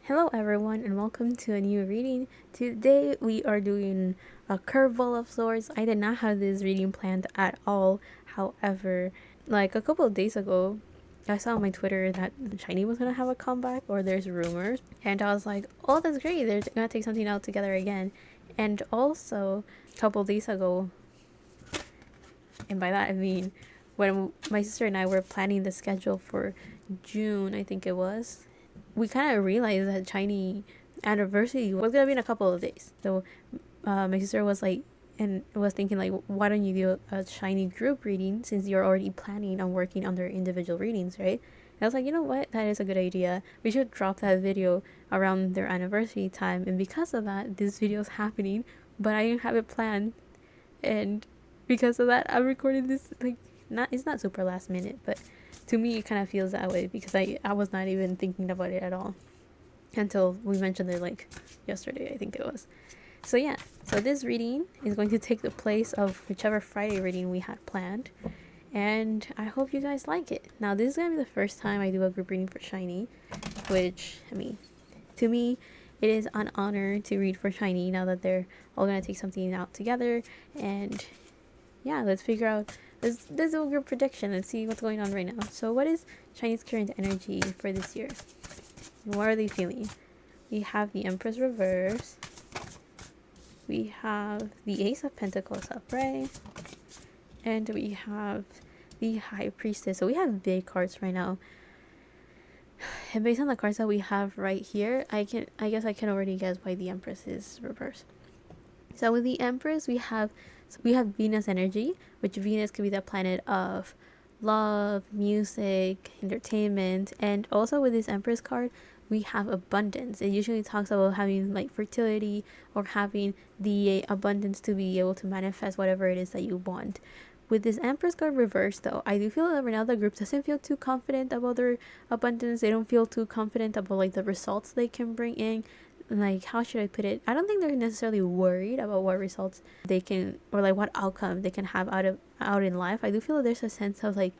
Hello everyone and welcome to a new reading. Today we are doing a curveball of sorts. I did not have this reading planned at all. However, like a couple of days ago, I saw on my Twitter that SHINee was gonna have a comeback, or there's rumors, and I was like, oh, that's great, they're gonna take something out together again. And also, a couple of days ago, and by that I mean when my sister and I were planning the schedule for June, I think it was, we kind of realized that SHINee anniversary was gonna be in a couple of days. So my sister was like, and was thinking like, why don't you do a SHINee group reading since you're already planning on working on their individual readings, right? And I was like, you know what, that is a good idea. We should drop that video around their anniversary time. And because of that, this video is happening, but I didn't have it planned, and because of that, I'm recording this like, not, it's not super last minute, but to me it kind of feels that way because I was not even thinking about it at all until we mentioned it like yesterday, I think it was. So yeah, so this reading is going to take the place of whichever Friday reading we had planned, and I hope you guys like it. Now this is gonna be the first time I do a group reading for SHINee, which, I mean, to me it is an honor to read for SHINee now that they're all gonna take something out together. And yeah, let's figure out this do a group prediction and see what's going on right now. So what is SHINee's current energy for this year? What are they feeling? We have the Empress reverse. We have the Ace of Pentacles upright. And we have the High Priestess. So we have big cards right now. And based on the cards that we have right here, I guess I can already guess why the Empress is reversed. So with the Empress, we have Venus energy, which Venus could be the planet of love, music, entertainment. And also with this Empress card, we have abundance. It usually talks about having like fertility or having the abundance to be able to manifest whatever it is that you want. With this Empress card reversed, though, I do feel that right now the group doesn't feel too confident about their abundance. They don't feel too confident about like the results they can bring in. Like, how should I put it? I don't think they're necessarily worried about what results they can, or like what outcome they can have out in life. I do feel that there's a sense of like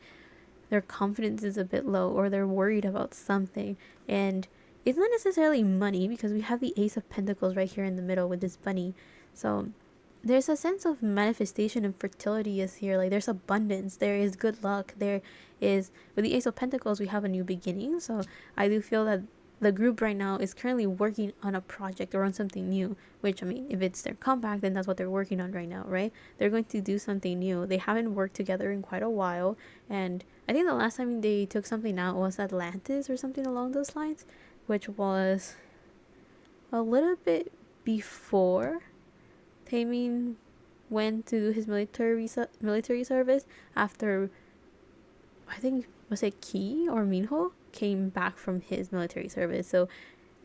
their confidence is a bit low, or they're worried about something. And it's not necessarily money, because we have the Ace of Pentacles right here in the middle with this bunny. So there's a sense of manifestation and fertility is here. Like, there's abundance, there is good luck, there is, with the Ace of Pentacles we have a new beginning. So I do feel that the group right now is currently working on a project or on something new, which, I mean, if it's their comeback, then that's what they're working on right now, right? They're going to do something new. They haven't worked together in quite a while, and I think the last time they took something out was Atlantis or something along those lines, which was a little bit before Taemin went to do his military service after, I think, was it Ki or Minho came back from his military service. So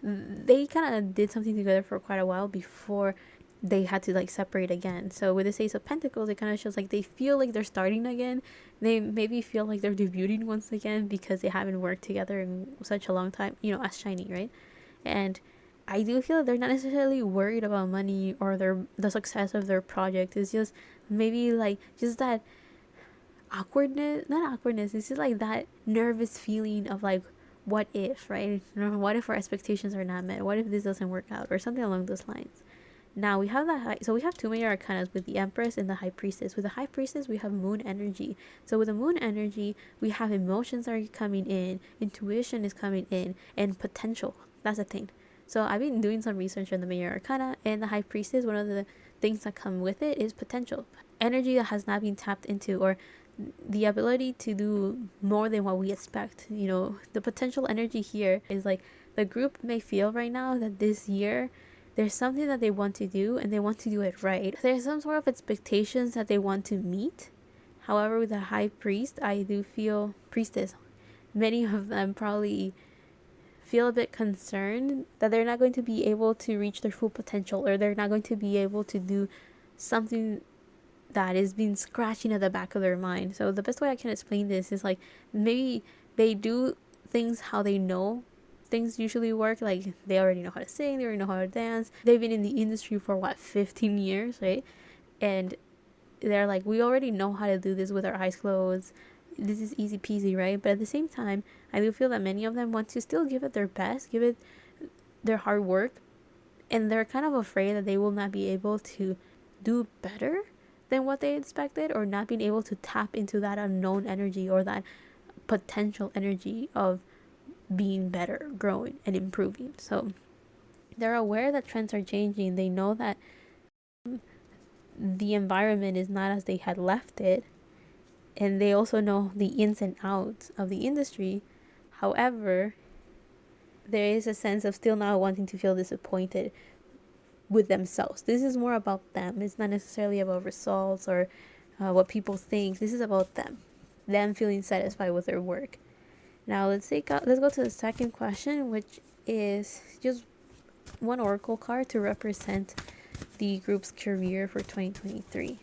they kind of did something together for quite a while before they had to like separate again. So with this Ace of Pentacles, it kind of shows like they feel like they're starting again. They maybe feel like they're debuting once again because they haven't worked together in such a long time, you know, as SHINee, right? And I do feel that they're not necessarily worried about money or the success of their project. It's just maybe like just that awkwardness, not awkwardness, it's just like that nervous feeling of like, what if, right? What if our expectations are not met? What if this doesn't work out, or something along those lines? Now we have so we have two major arcanas with the Empress and the High Priestess. With the High Priestess, we have moon energy. So with the moon energy, we have emotions are coming in, intuition is coming in, and potential. That's the thing. So I've been doing some research on the major arcana, and the High Priestess, one of the things that come with it is potential. Energy that has not been tapped into, or the ability to do more than what we expect. You know, the potential energy here is like the group may feel right now that this year there's something that they want to do and they want to do it right. There's some sort of expectations that they want to meet. However, with the High Priest, I do feel, Priestess, many of them probably feel a bit concerned that they're not going to be able to reach their full potential, or they're not going to be able to do something that is being scratching at the back of their mind. So the best way I can explain this is like, maybe they do things how they know things usually work. Like, they already know how to sing, they already know how to dance, they've been in the industry for what, 15 years, right? And they're like, we already know how to do this with our eyes closed, this is easy peasy, right? But at the same time, I do feel that many of them want to still give it their best, give it their hard work, and they're kind of afraid that they will not be able to do better than what they expected, or not being able to tap into that unknown energy or that potential energy of being better, growing, and improving. So they're aware that trends are changing. They know that the environment is not as they had left it, and they also know the ins and outs of the industry. However, there is a sense of still not wanting to feel disappointed with themselves. This is more about them. It's not necessarily about results or what people think. This is about them feeling satisfied with their work. Now let's go to the second question, which is just one oracle card to represent the group's career for 2023.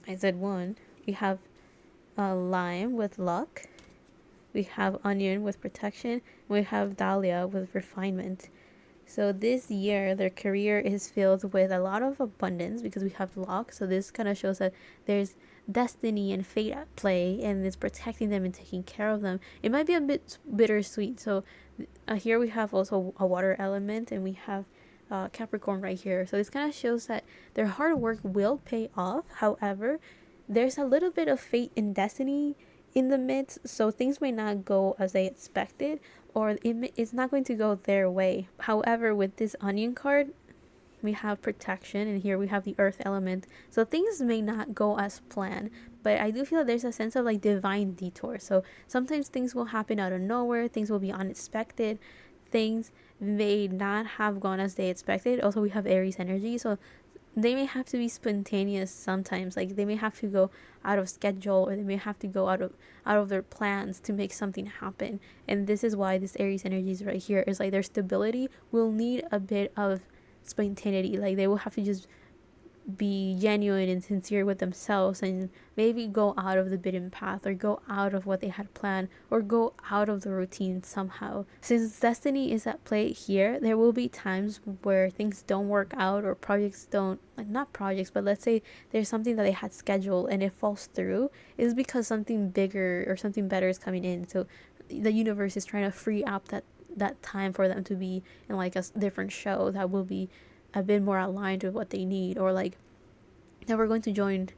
I said one. We have lime with luck. We have onion with protection. We have dahlia with refinement. So this year, their career is filled with a lot of abundance because we have luck. So this kind of shows that there's destiny and fate at play, and it's protecting them and taking care of them. It might be a bit bittersweet. So here we have also a water element, and we have Capricorn right here. So this kind of shows that their hard work will pay off. However, there's a little bit of fate and destiny in the midst, so things may not go as they expected, or it's not going to go their way. However, with this onion card, we have protection, and here we have the earth element, so things may not go as planned, but I do feel that there's a sense of like divine detour. So sometimes things will happen out of nowhere, things will be unexpected, things may not have gone as they expected. Also, we have Aries energy, so they may have to be spontaneous sometimes. Like they may have to go out of schedule, or they may have to go out of their plans to make something happen. And this is why this Aries energy is right here. Is like their stability will need a bit of spontaneity. Like they will have to just be genuine and sincere with themselves, and maybe go out of the beaten path, or go out of what they had planned, or go out of the routine somehow. Since destiny is at play here, there will be times where things don't work out, or projects don't, like not projects, but let's say there's something that they had scheduled and it falls through. It's because something bigger or something better is coming in. So the universe is trying to free up that time for them to be in like a different show that will be a bit more aligned with what they need, or like that we're going to join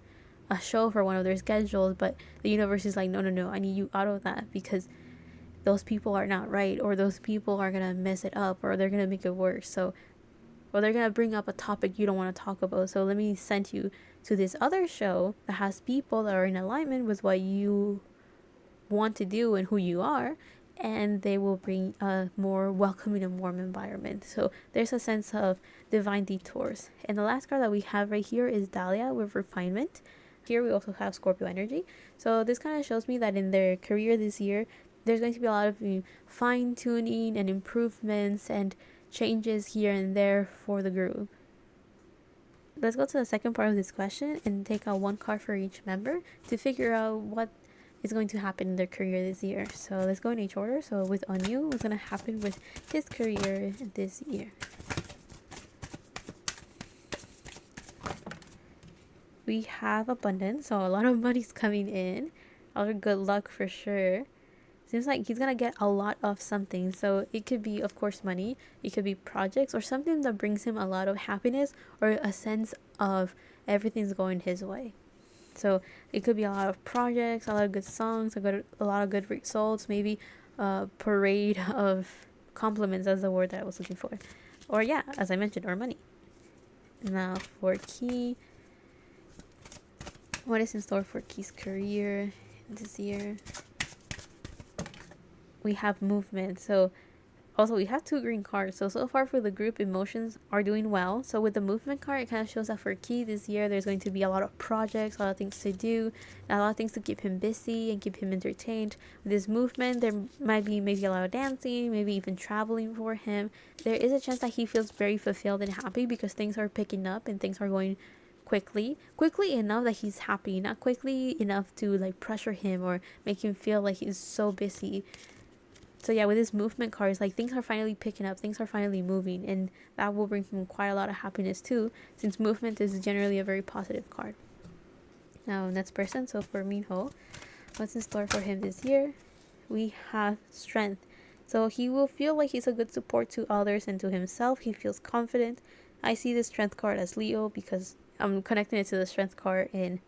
a show for one of their schedules, but the universe is like, no, I need you out of that because those people are not right, or those people are gonna mess it up, or they're gonna make it worse. So, or they're gonna bring up a topic you don't want to talk about. So let me send you to this other show that has people that are in alignment with what you want to do and who you are, and they will bring a more welcoming and warm environment. So there's a sense of divine detours. And the last card that we have right here is Dahlia with refinement. Here we also have Scorpio energy. So this kind of shows me that in their career this year, there's going to be a lot of fine tuning and improvements and changes here and there for the group. Let's go to the second part of this question and take out one card for each member to figure out what is going to happen in their career this year. So let's go in each order. So with Onyu, what's going to happen with his career this year? We have abundance, so a lot of money's coming in. A lot of good luck for sure. Seems like he's gonna get a lot of something. So it could be, of course, money. It could be projects, or something that brings him a lot of happiness, or a sense of everything's going his way. So it could be a lot of projects, a lot of good songs, a lot of good results, maybe a parade of compliments. That's the word that I was looking for. Or yeah, as I mentioned, or money. Now for Key, what is in store for Key's career this year? We have movement. So also we have two green cards. So far for the group, emotions are doing well. So with the movement card, it kind of shows that for Key this year, there's going to be a lot of projects, a lot of things to do, a lot of things to keep him busy and keep him entertained. With this movement, there might be maybe a lot of dancing, maybe even traveling for him. There is a chance that he feels very fulfilled and happy because things are picking up and things are going quickly enough that he's happy, not quickly enough to like pressure him or make him feel like he's so busy. So yeah, with this movement cards, like things are finally picking up, things are finally moving, and that will bring him quite a lot of happiness too, since movement is generally a very positive card. Now next person, so for Minho, what's in store for him this year? We have strength. So he will feel like he's a good support to others and to himself. He feels confident. I see the strength card as Leo because I'm connecting it to the strength card in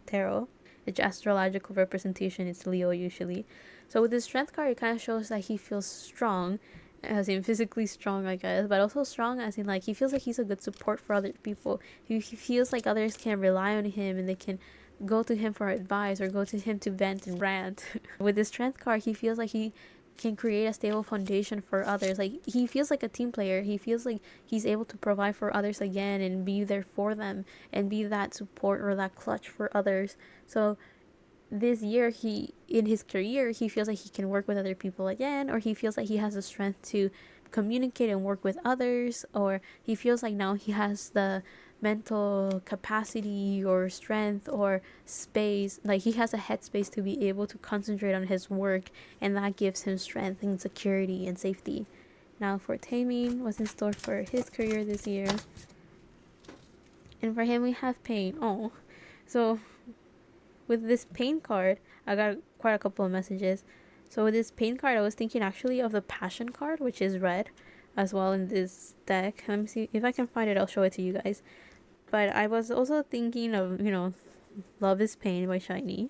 tarot. Its astrological representation is Leo usually. So with the strength card, it kind of shows that he feels strong, as in physically strong, I guess, but also strong as in like he feels like he's a good support for other people. He feels like others can rely on him and they can go to him for advice or go to him to vent and rant. With the strength card, he feels like he can create a stable foundation for others. Like he feels like a team player. He feels like he's able to provide for others again and be there for them and be that support or that clutch for others. So this year, he in his career, he feels like he can work with other people again, or he feels like he has the strength to communicate and work with others, or he feels like now he has the mental capacity or strength or space, like he has a headspace to be able to concentrate on his work, and that gives him strength and security and safety. Now for Taemin, what's in store for his career this year? And for him, we have pain. Oh, so with this pain card, I got quite a couple of messages. So with this pain card, I was thinking actually of the passion card, which is red as well in this deck. Let me see if I can find it. I'll show it to you guys. But I was also thinking of, Love is Pain by SHINee.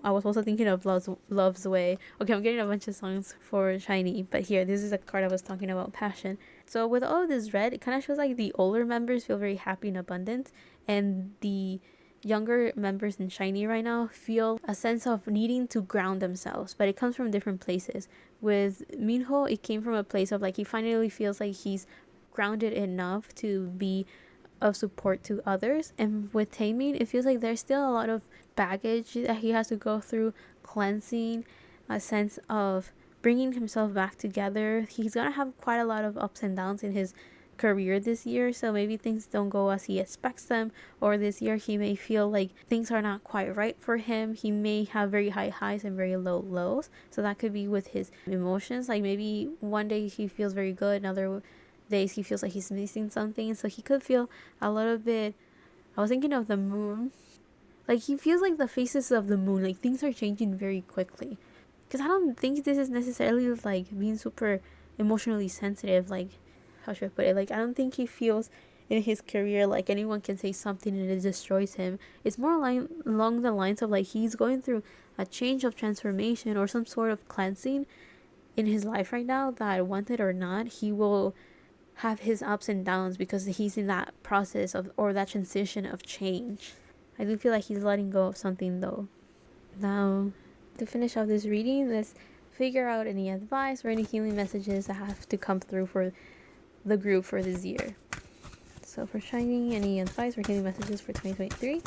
I was also thinking of Love's Way. Okay, I'm getting a bunch of songs for SHINee, but here, this is a card I was talking about, passion. So with all of this red, it kind of shows like the older members feel very happy and abundant, and the younger members in SHINee right now feel a sense of needing to ground themselves, but it comes from different places. With Minho, it came from a place of like he finally feels like he's grounded enough to be of support to others. And with Taemin, it feels like there's still a lot of baggage that he has to go through, cleansing, a sense of bringing himself back together. He's gonna have quite a lot of ups and downs in his career this year, so maybe things don't go as he expects them, or this year he may feel like things are not quite right for him. He may have very high highs and very low lows, so that could be with his emotions. Like maybe one day he feels very good, another days he feels like he's missing something, so he could feel a little bit. I was thinking of the moon, like he feels like the phases of the moon, like things are changing very quickly, because I don't think this is necessarily like being super emotionally sensitive. Like, how should I put it? Like, I don't think he feels in his career like anyone can say something and it destroys him. It's more along the lines of like he's going through a change of transformation or some sort of cleansing in his life right now that, wanted or not, he will have his ups and downs because he's in that process of, or that transition of change. I do feel like he's letting go of something though. Now, to finish off this reading, let's figure out any advice or any healing messages that have to come through for the group for this year. So for SHINee, any advice or healing messages for 2023?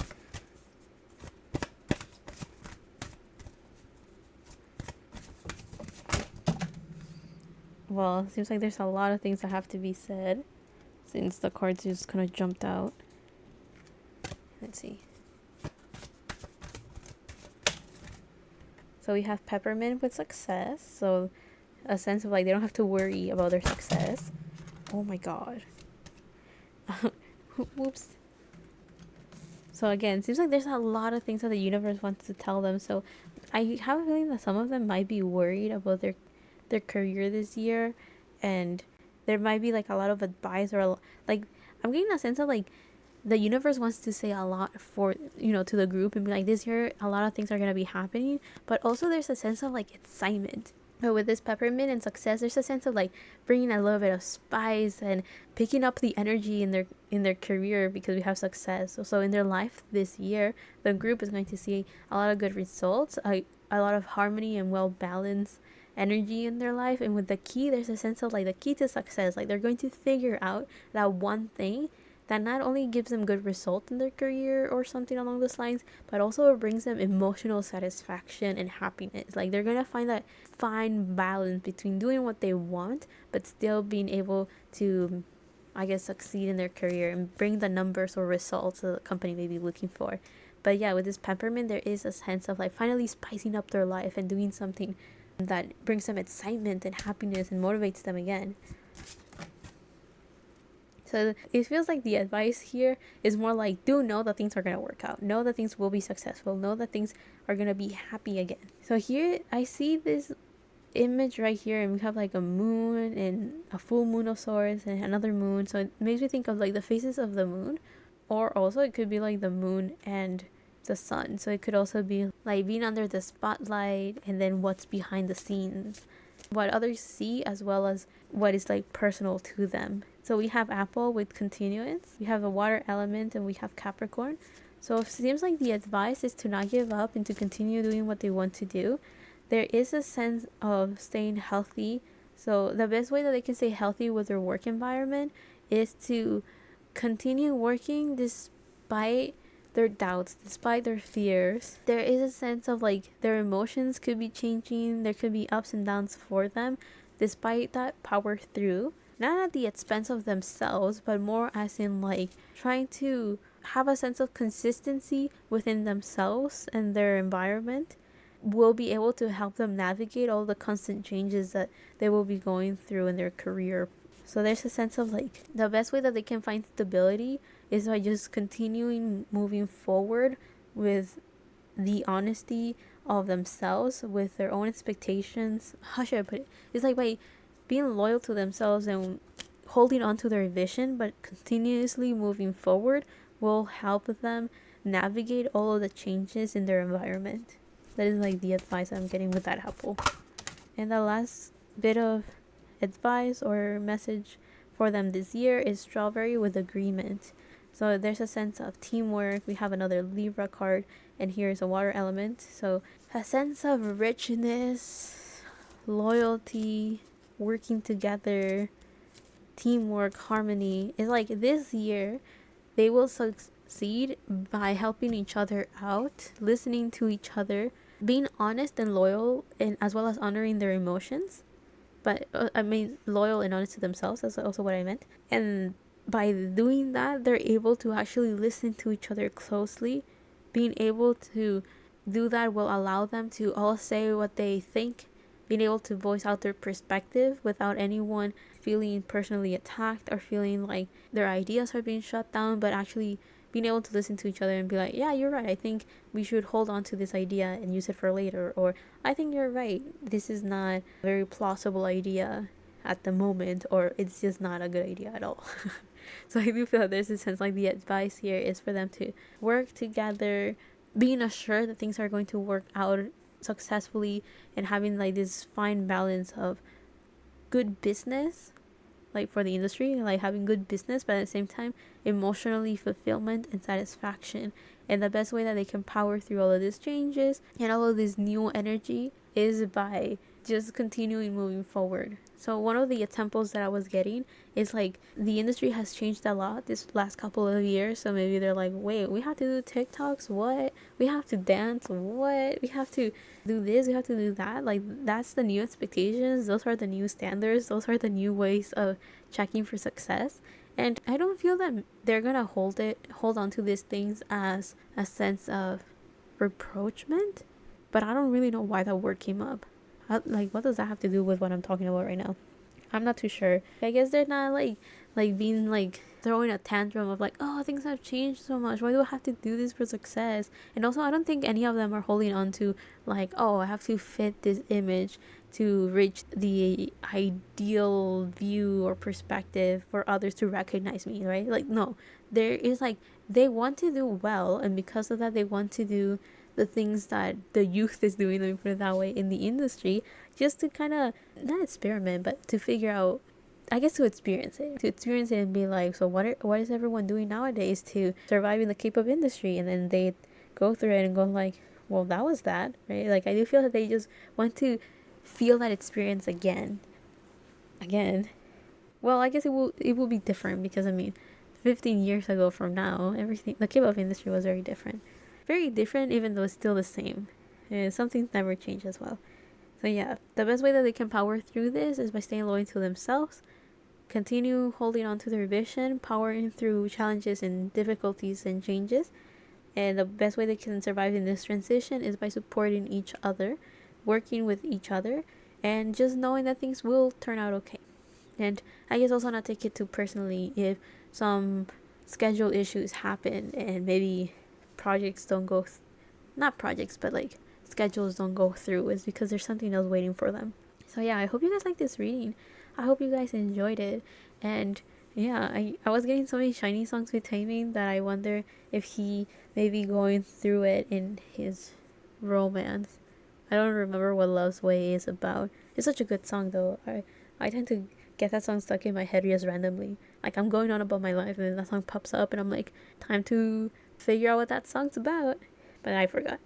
Well, it seems like there's a lot of things that have to be said since the cards just kind of jumped out. Let's see. So we have peppermint with success. So a sense of like they don't have to worry about their success. Oh my god. Whoops. So again, it seems like there's a lot of things that the universe wants to tell them. So I have a feeling that some of them might be worried about their career this year, and there might be like a lot of advice, or like I'm getting a sense of like the universe wants to say a lot for, to the group and be like, this year a lot of things are going to be happening, but also there's a sense of like excitement. But with this peppermint and success, there's a sense of like bringing a little bit of spice and picking up the energy in their career because we have success. So in their life this year, the group is going to see a lot of good results, a lot of harmony and well balanced energy in their life. And with the key, there's a sense of like the key to success, like they're going to figure out that one thing that not only gives them good result in their career or something along those lines, but also brings them emotional satisfaction and happiness. Like they're gonna find that fine balance between doing what they want but still being able to, I guess, succeed in their career and bring the numbers or results that the company may be looking for. But yeah, with this peppermint, there is a sense of like finally spicing up their life and doing something that brings them excitement and happiness and motivates them again. So it feels like the advice here is more like, do know that things are going to work out. Know that things will be successful. Know that things are going to be happy again. So here I see this image right here, and we have like a moon and a full moon of swords and another moon, so it makes me think of like the phases of the moon. Or also it could be like the moon and the sun, so it could also be like being under the spotlight and then what's behind the scenes, what others see, as well as what is like personal to them. So we have Apple with continuance, we have the water element, and we have Capricorn. So it seems like the advice is to not give up and to continue doing what they want to do. There is a sense of staying healthy. So the best way that they can stay healthy with their work environment is to continue working despite their doubts, despite their fears. There is a sense of like their emotions could be changing, there could be ups and downs for them. Despite that, power through, not at the expense of themselves, but more as in like trying to have a sense of consistency within themselves and their environment, will be able to help them navigate all the constant changes that they will be going through in their career. So there's a sense of like the best way that they can find stability is by just continuing moving forward with the honesty of themselves, with their own expectations. How should I put it? It's like by being loyal to themselves and holding on to their vision, but continuously moving forward will help them navigate all of the changes in their environment. That is like the advice I'm getting with that apple. And the last bit of advice or message for them this year is strawberry with agreement. So there's a sense of teamwork. We have another Libra card, and here's a water element. So a sense of richness, loyalty, working together, teamwork, harmony. It's like this year they will succeed by helping each other out, listening to each other, being honest and loyal, and as well as honoring their emotions. But I mean, loyal and honest to themselves. That's also what I meant. And by doing that, they're able to actually listen to each other closely. Being able to do that will allow them to all say what they think, being able to voice out their perspective without anyone feeling personally attacked or feeling like their ideas are being shut down, but actually being able to listen to each other and be like, yeah, you're right, I think we should hold on to this idea and use it for later, or I think you're right, this is not a very plausible idea at the moment, or it's just not a good idea at all. So I do feel that there's a sense like the advice here is for them to work together, being assured that things are going to work out successfully, and having like this fine balance of good business, like for the industry, like having good business, but at the same time emotionally fulfillment and satisfaction. And the best way that they can power through all of these changes and all of this new energy is by just continuing moving forward. So one of the examples that I was getting is like the industry has changed a lot this last couple of years. So maybe they're like, wait, we have to do TikToks? What? We have to dance? What? We have to do this? We have to do that? Like, that's the new expectations. Those are the new standards. Those are the new ways of checking for success. And I don't feel that they're gonna hold on to these things as a sense of reproachment. But I don't really know why that word came up. Like, what does that have to do with what I'm talking about right now? I'm not too sure. I guess they're not like being like throwing a tantrum of like, oh, things have changed so much, why do I have to do this for success? And also I don't think any of them are holding on to like, oh, I have to fit this image to reach the ideal view or perspective for others to recognize me, right? Like, no, there is like they want to do well, and because of that they want to do the things that the youth is doing, let me put it that way, in the industry, just to kind of not experiment, but to figure out, I guess, to experience it and be like, so what is everyone doing nowadays to survive in the K-pop industry? And then they go through it and go like, well, that was that, right? Like, I do feel that they just want to feel that experience again. Well, I guess it will be different, because I mean, 15 years ago from now, everything, the K-pop industry was very different, even though it's still the same. And some things never change as well. So yeah, the best way that they can power through this is by staying loyal to themselves, continue holding on to their vision, powering through challenges and difficulties and changes. And the best way they can survive in this transition is by supporting each other, working with each other, and just knowing that things will turn out okay. And I guess also not take it too personally if some schedule issues happen and maybe projects don't go not projects, but like schedules don't go through, is because there's something else waiting for them. So yeah, I hope you guys like this reading. I hope you guys enjoyed it. And yeah, I was getting so many SHINee songs with Taemin that I wonder if he may be going through it in his romance. I don't remember what Love's Way is about. It's such a good song though. I tend to get that song stuck in my head just randomly. Like I'm going on about my life and then that song pops up and I'm like, time to figure out what that song's about. But I forgot.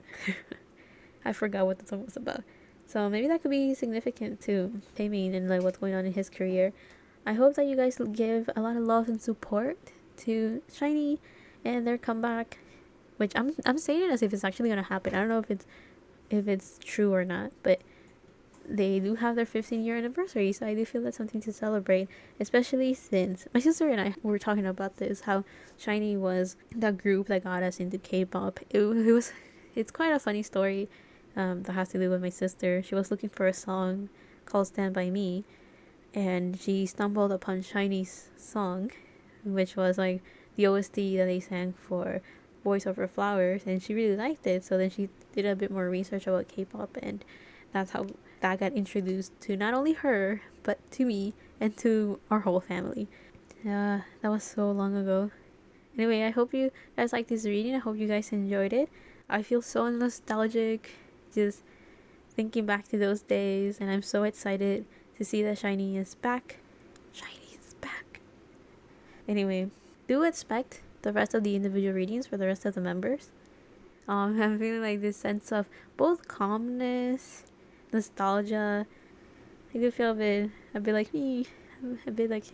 I forgot what the song was about. So maybe that could be significant to Taemin and like what's going on in his career. I hope that you guys give a lot of love and support to SHINee and their comeback, which I'm saying it as if it's actually gonna happen. I don't know if it's true or not, but they do have their 15-year anniversary, so I do feel that's something to celebrate, especially since my sister and I were talking about this, how SHINee was the group that got us into K-pop. It's quite a funny story that has to do with my sister. She was looking for a song called Stand By Me, and she stumbled upon SHINee's song, which was like the OST that they sang for Voice Over Flowers, and she really liked it. So then she did a bit more research about K-pop, and that's how that got introduced to not only her but to me and to our whole family. That was so long ago. Anyway, I hope you guys like this reading. I hope you guys enjoyed it. I feel so nostalgic just thinking back to those days, and I'm so excited to see that SHINee is back. SHINee is back. Anyway, do expect the rest of the individual readings for the rest of the members. I'm feeling like this sense of both calmness, nostalgia. I do feel a bit like me, a bit like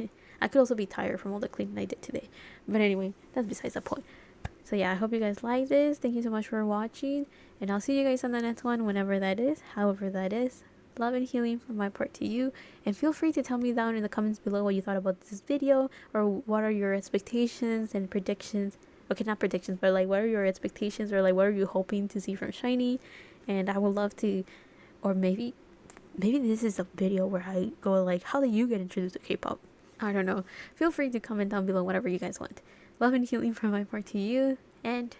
I could also be tired from all the cleaning I did today. But anyway, that's besides the point. So yeah, I hope you guys like this. Thank you so much for watching, and I'll see you guys on the next one, whenever that is, however that is. Love and healing from my part to you, and feel free to tell me down in the comments below what you thought about this video, or what are your expectations and predictions. Okay, not predictions, but like what are your expectations, or like what are you hoping to see from SHINee. And I would love to, or maybe this is a video where I go like, how did you get introduced to K-pop? I don't know. Feel free to comment down below whatever you guys want. Love and healing from my part to you, and